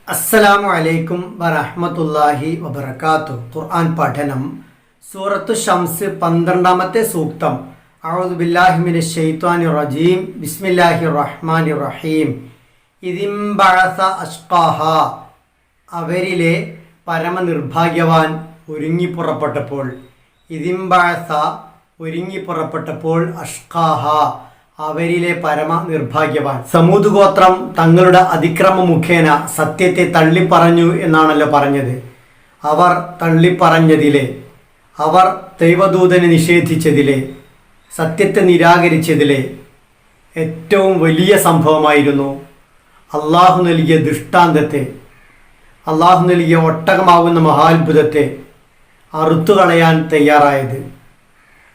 അസ്സലാമു അലൈക്കും വറഹ്മത്തുള്ളാഹി വബറകാതുഹു. ഖുർആൻ പഠനം സൂറത്തു ഷംസ് 12-ാമത്തെ സൂക്തം. അഊദു ബില്ലാഹി മിനശ് ശൈത്വാനിർ റജീം. ബിസ്മില്ലാഹിർ റഹ്മാനിർ റഹീം. ഇദിംബഅസ അഷ്ഖാഹ, അവരിലെ പരമനിർഭാഗ്യവാൻ ഒരുങ്ങിപ്പുറപ്പെട്ടപ്പോൾ. ഇദിംബഅസ, ഒരുങ്ങിപ്പുറപ്പെട്ടപ്പോൾ. അഷ്ഖാഹ, അവരിലെ പരമ നിർഭാഗ്യവാൻ. സമൂദ് ഗോത്രം തങ്ങളുടെ അതിക്രമ മുഖേന സത്യത്തെ തള്ളിപ്പറഞ്ഞു എന്നാണല്ലോ പറഞ്ഞത്. അവർ തള്ളിപ്പറഞ്ഞതിലെ, അവർ ദൈവദൂതനെ നിഷേധിച്ചതിലെ, സത്യത്തെ നിരാകരിച്ചതിലെ ഏറ്റവും വലിയ സംഭവമായിരുന്നു അള്ളാഹു നൽകിയ ദൃഷ്ടാന്തത്തെ, അള്ളാഹു നൽകിയ ഒട്ടകമാകുന്ന മഹാത്ഭുതത്തെ അറുത്തുകളയാൻ തയ്യാറായത്.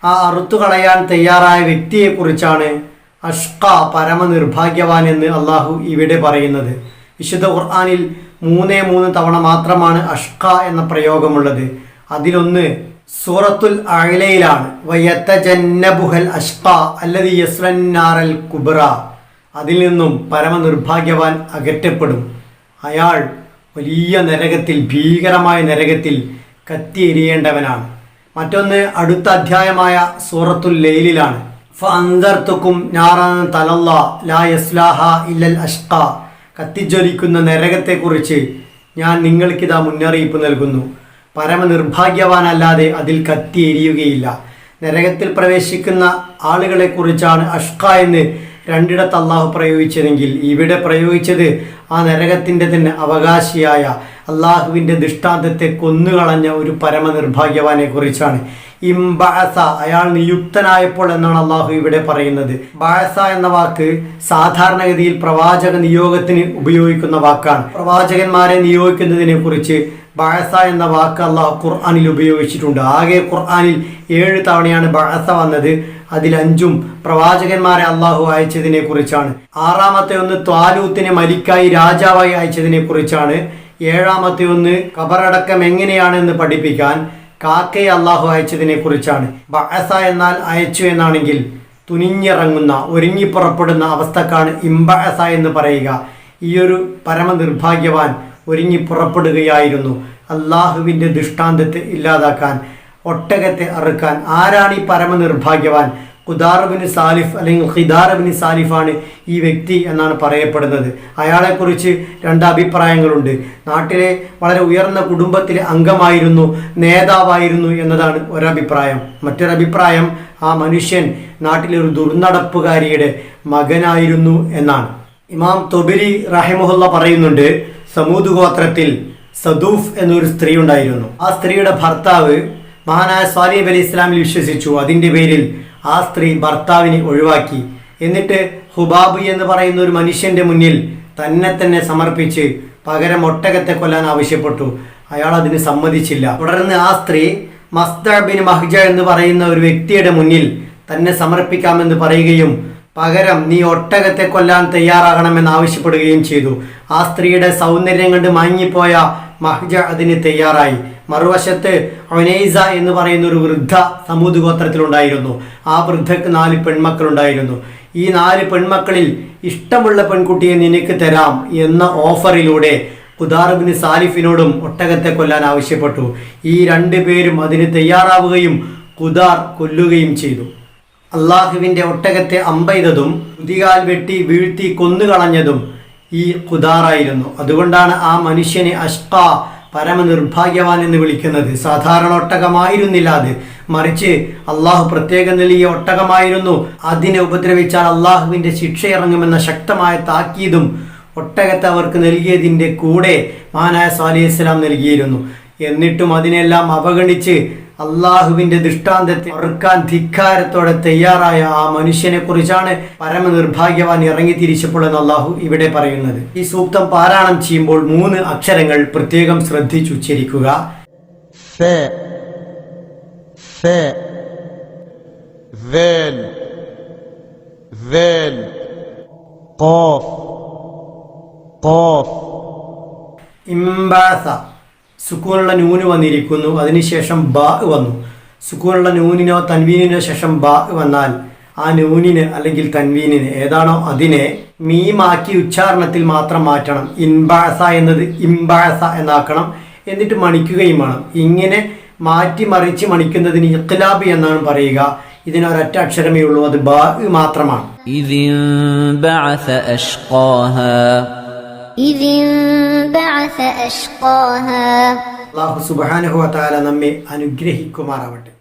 ആ അറുത്തുകളയാൻ തയ്യാറായ വ്യക്തിയെക്കുറിച്ചാണ് അഷ്ഖ, പരമനിർഭാഗ്യവാൻ എന്ന് അള്ളാഹു ഇവിടെ പറയുന്നത്. വിശുദ്ധ ഖുർആനിൽ 3 തവണ മാത്രമാണ് അഷ്ഖ എന്ന പ്രയോഗമുള്ളത്. അതിലൊന്ന് സൂറത്തുൽ അഅലയിലാണ്. വയതജന്നബുഹൽ അഷ്ഖ അല്ലദീ യസ്ലന്നാറൽ കുബ്ര. അതിൽ നിന്നും പരമനിർഭാഗ്യവാൻ അകറ്റപ്പെടും. അയാൾ വലിയ നരകത്തിൽ, ഭീകരമായ നരകത്തിൽ കത്തിയെരിയേണ്ടവനാണ്. മറ്റൊന്ന് അടുത്ത അധ്യായമായ സൂറത്തുൽ ലൈലിലാണ്. ഫഅൻദർതുക്കും നാറൻ തലല്ലാ ലാ യസ്ലാഹ ഇല്ലൽ അഷ്ഖ. കത്തിജ്വലിക്കുന്ന നരകത്തെക്കുറിച്ച് ഞാൻ നിങ്ങൾക്കിതാ മുന്നറിയിപ്പ് നൽകുന്നു. പരമനിർഭാഗ്യവാനല്ലാതെ അതിൽ കത്തിയെരിയുകയില്ല. നരകത്തിൽ പ്രവേശിക്കുന്ന ആളുകളെക്കുറിച്ചാണ് അഷ്ഖ എന്ന് രണ്ടിടത്ത് അള്ളാഹു പ്രയോഗിച്ചതെങ്കിൽ ഇവിടെ പ്രയോഗിച്ചത് ആ നരകത്തിൻ്റെ തന്നെ അവകാശിയായ അള്ളാഹുവിൻ്റെ ദൃഷ്ടാന്തത്തെ കൊന്നുകളഞ്ഞ ഒരു പരമനിർഭാഗ്യവാനെ കുറിച്ചാണ്. ഇംബഅസ, അയാൾ നിയുക്തനായപ്പോൾ എന്നാണ് അള്ളാഹു ഇവിടെ പറയുന്നത്. ബഅസ എന്ന വാക്ക് സാധാരണഗതിയിൽ പ്രവാചക നിയോഗത്തിന് ഉപയോഗിക്കുന്ന വാക്കാണ്. പ്രവാചകന്മാരെ നിയോഗിക്കുന്നതിനെ കുറിച്ച് ബഅസ എന്ന വാക്ക് അള്ളാഹു ഖുർആനിൽ ഉപയോഗിച്ചിട്ടുണ്ട്. ആകെ ഖുർആനിൽ 7 തവണയാണ് ബഅസ വന്നത്. അതിൽ 5ഉം പ്രവാചകന്മാരെ അള്ളാഹു അയച്ചതിനെ കുറിച്ചാണ്. 6ാമത്തെ ഒന്ന് ത്വാലൂത്തിനെ മലിക്കായി, രാജാവായി അയച്ചതിനെ കുറിച്ചാണ്. 7ാമത്തെ ഒന്ന് ഖബറടക്കം എങ്ങനെയാണെന്ന് പഠിപ്പിക്കാൻ കാക്കയെ അള്ളാഹു അയച്ചതിനെ കുറിച്ചാണ്. ബഅസ എന്നാൽ അയച്ചു എന്നാണെങ്കിൽ തുനിഞ്ഞിറങ്ങുന്ന, ഒരുങ്ങിപ്പുറപ്പെടുന്ന അവസ്ഥക്കാണ് ഇംബഅസ എന്ന് പറയുക. ഈയൊരു പരമനിർഭാഗ്യവാൻ ഒരുങ്ങിപ്പുറപ്പെടുകയായിരുന്നു അള്ളാഹുവിൻ്റെ ദൃഷ്ടാന്തത്തെ ഇല്ലാതാക്കാൻ, ഒട്ടകത്തെ അറുക്കാൻ. ആരാണ് ഈ പരമനിർഭാഗ്യവാൻ? ഖുദാർ ബിൻ സാലിഫ് അല്ലെങ്കിൽ ഖിദാർ ബിൻ സാലിഫാണ് ഈ വ്യക്തി എന്നാണ് പറയപ്പെടുന്നത്. അയാളെക്കുറിച്ച് 2 അഭിപ്രായങ്ങളുണ്ട്. നാട്ടിലെ വളരെ ഉയർന്ന കുടുംബത്തിലെ അംഗമായിരുന്നു, നേതാവായിരുന്നു എന്നതാണ് ഒരഭിപ്രായം. മറ്റൊരഭിപ്രായം ആ മനുഷ്യൻ നാട്ടിലെ ഒരു ദുർനടപ്പുകാരിയുടെ മകനായിരുന്നു എന്നാണ്. ഇമാം തൊബരി റഹിമഹുല്ല പറയുന്നുണ്ട്, സമൂദ് ഗോത്രത്തിൽ സദൂഫ് എന്നൊരു സ്ത്രീ ഉണ്ടായിരുന്നു. ആ സ്ത്രീയുടെ ഭർത്താവ് മഹാനായ സ്വാലിഹ് അലൈഹി ഇസ്ലാമിൽ വിശ്വസിച്ചു. അതിൻ്റെ പേരിൽ ആ സ്ത്രീ ഭർത്താവിനെ ഒഴിവാക്കി. എന്നിട്ട് ഹുബാബ് എന്ന് പറയുന്ന ഒരു മനുഷ്യൻ്റെ മുന്നിൽ തന്നെ സമർപ്പിച്ച് പകരം ഒട്ടകത്തെ കൊല്ലാൻ ആവശ്യപ്പെട്ടു. അയാൾ അതിന് സമ്മതിച്ചില്ല. തുടർന്ന് ആ സ്ത്രീ മസ്ദഅ ബിൻ മഹ്ജ എന്ന് പറയുന്ന ഒരു വ്യക്തിയുടെ മുന്നിൽ തന്നെ സമർപ്പിക്കാമെന്ന് പറയുകയും പകരം നീ ഒട്ടകത്തെ കൊല്ലാൻ തയ്യാറാകണമെന്ന് ആവശ്യപ്പെടുകയും ചെയ്തു. ആ സ്ത്രീയുടെ സൗന്ദര്യം കണ്ട് മയങ്ങിപ്പോയ മഹ്ജ അതിന് തയ്യാറായി. മറുവശത്ത് ഒനൈസ എന്ന് പറയുന്ന ഒരു വൃദ്ധ സമൂദ് ഗോത്രത്തിലുണ്ടായിരുന്നു. ആ വൃദ്ധക്ക് 4 പെൺമക്കളുണ്ടായിരുന്നു. ഈ 4 പെൺമക്കളിൽ ഇഷ്ടമുള്ള പെൺകുട്ടിയെ നിനക്ക് തരാം എന്ന ഓഫറിലൂടെ ഖുദാർ ബിൻ സാലിഫിനോടും ഒട്ടകത്തെ കൊല്ലാൻ ആവശ്യപ്പെട്ടു. ഈ 2 പേരും അതിന് തയ്യാറാവുകയും ഖുദാർ കൊല്ലുകയും ചെയ്തു. അള്ളാഹുവിൻ്റെ ഒട്ടകത്തെ അമ്പെയ്തതും കുതികാൽ വെട്ടി വീഴ്ത്തി കൊന്നുകളഞ്ഞതും ഈ ഖുദാറായിരുന്നു. അതുകൊണ്ടാണ് ആ മനുഷ്യനെ അഷ്ഖ, പരമനിർഭാഗ്യവാൻ എന്ന് വിളിക്കുന്നത്. സാധാരണ ഒട്ടകമായിരുന്നില്ല അത്, മറിച്ച് അള്ളാഹു പ്രത്യേകം നൽകിയ ഒട്ടകമായിരുന്നു. അതിനെ ഉപദ്രവിച്ചാൽ അള്ളാഹുവിൻ്റെ ശിക്ഷ ഇറങ്ങുമെന്ന ശക്തമായ താക്കീതും ഒട്ടകത്തെ അവർക്ക് നൽകിയതിൻ്റെ കൂടെ മഹാനായ സ്വാലിഹ് ഇസ്ലാം നൽകിയിരുന്നു. എന്നിട്ടും അതിനെല്ലാം അവഗണിച്ച് അള്ളാഹുവിൻ്റെ ദൃഷ്ടാന്തത്തെ അറുക്കാൻ ധിക്കാരത്തോടെ തയ്യാറായ ആ മനുഷ്യനെ കുറിച്ചാണ് പരമനിർഭാഗ്യവാൻ ഇറങ്ങി തിരിച്ചപ്പോൾ എന്ന് അള്ളാഹു ഇവിടെ പറയുന്നത്. ഈ സൂക്തം പാരായണം ചെയ്യുമ്പോൾ 3 അക്ഷരങ്ങൾ പ്രത്യേകം ശ്രദ്ധിച്ചുച്ചരിക്കുക. ഇംബഅസ, സുക്കൂനുള്ള നൂന് വന്നിരിക്കുന്നു, അതിനുശേഷം ബാ വന്നു. സുക്കൂനുള്ള നൂനിനോ തൻവീനിനോ ശേഷം ബാ വന്നാൽ ആ നൂനിന് അല്ലെങ്കിൽ തൻവീനിന് ഏതാണോ അതിനെ മീമാക്കി ഉച്ചാരണത്തിൽ മാത്രം മാറ്റണം. ഇൻബാസ എന്നത് ഇംബാസ എന്നാക്കണം. എന്നിട്ട് മണിക്കുകയും വേണം. ഇങ്ങനെ മാറ്റി മറിച്ച് മണിക്കുന്നതിന് ഇഖ്ലാബ് എന്നാണ് പറയുക. ഇതിനൊരൊറ്റ അക്ഷരമേ ഉള്ളൂ, അത് ബാ മാത്രമാണ്. അല്ലാഹു സുബ്ഹാനഹു വ തആല നമ്മെ അനുഗ്രഹിക്കുമാറാവട്ടെ.